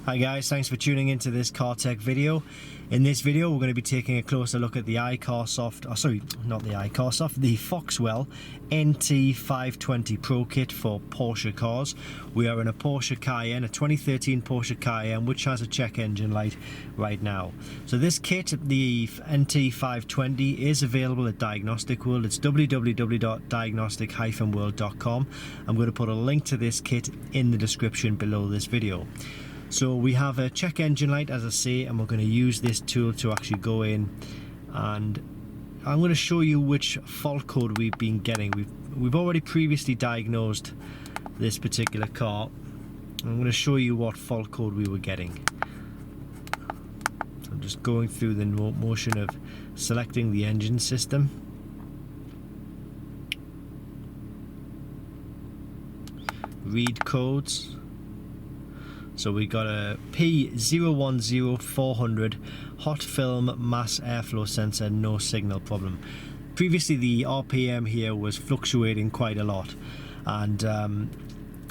Hi guys, thanks for tuning into this car tech video. In this video we're going to be taking a closer look at the the Foxwell NT520 Pro Kit for Porsche cars. We are in a Porsche Cayenne, a 2013 Porsche Cayenne, which has a check engine light right now. So this kit, the NT520, is available at Diagnostic World. It's www.diagnostic-world.com. I'm going to put a link to this kit in the description below this video. So we have a check engine light, as I say, and we're going to use this tool to actually go in, and I'm going to show you which fault code we've been getting. We've already previously diagnosed this particular car. I'm going to show you what fault code we were getting. So I'm just going through the motion of selecting the engine system. Read codes. So we got a P01040 hot film mass airflow sensor, no signal problem. Previously the RPM here was fluctuating quite a lot, and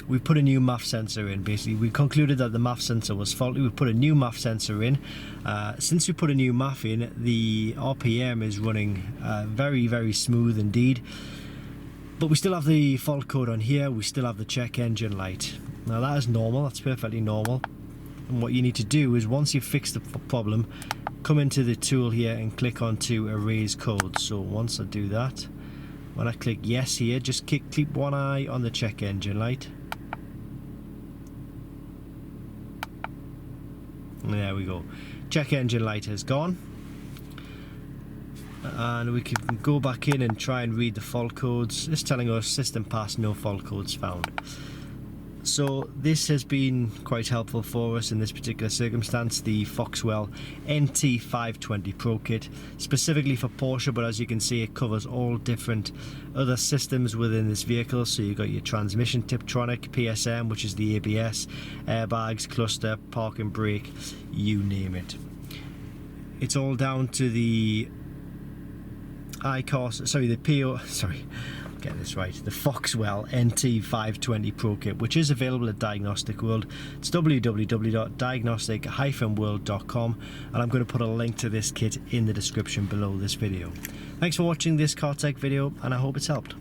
we put a new MAF sensor in. Basically we concluded that the MAF sensor was faulty. We put a new MAF sensor in. Since we put a new MAF in, the RPM is running very smooth indeed. But we still have the fault code on here, we still have the check engine light. Now that is normal, that's perfectly normal. And what you need to do is, once you've fixed the problem, come into the tool here and click onto erase codes. So once I do that, when I click yes here, just keep one eye on the check engine light. And there we go. Check engine light has gone. And we can go back in and try and read the fault codes. It's telling us system pass, no fault codes found. So this has been quite helpful for us in this particular circumstance, the Foxwell NT520 Pro Kit, specifically for Porsche, but as you can see it covers all different other systems within this vehicle. So you've got your transmission Tiptronic, PSM, which is the ABS, airbags, cluster, park and brake, you name it. It's all down to the the Foxwell NT520 Pro Kit, which is available at Diagnostic World. It's www.diagnostic-world.com, and I'm going to put a link to this kit in the description below this video. Thanks for watching this car tech video, and I hope it's helped.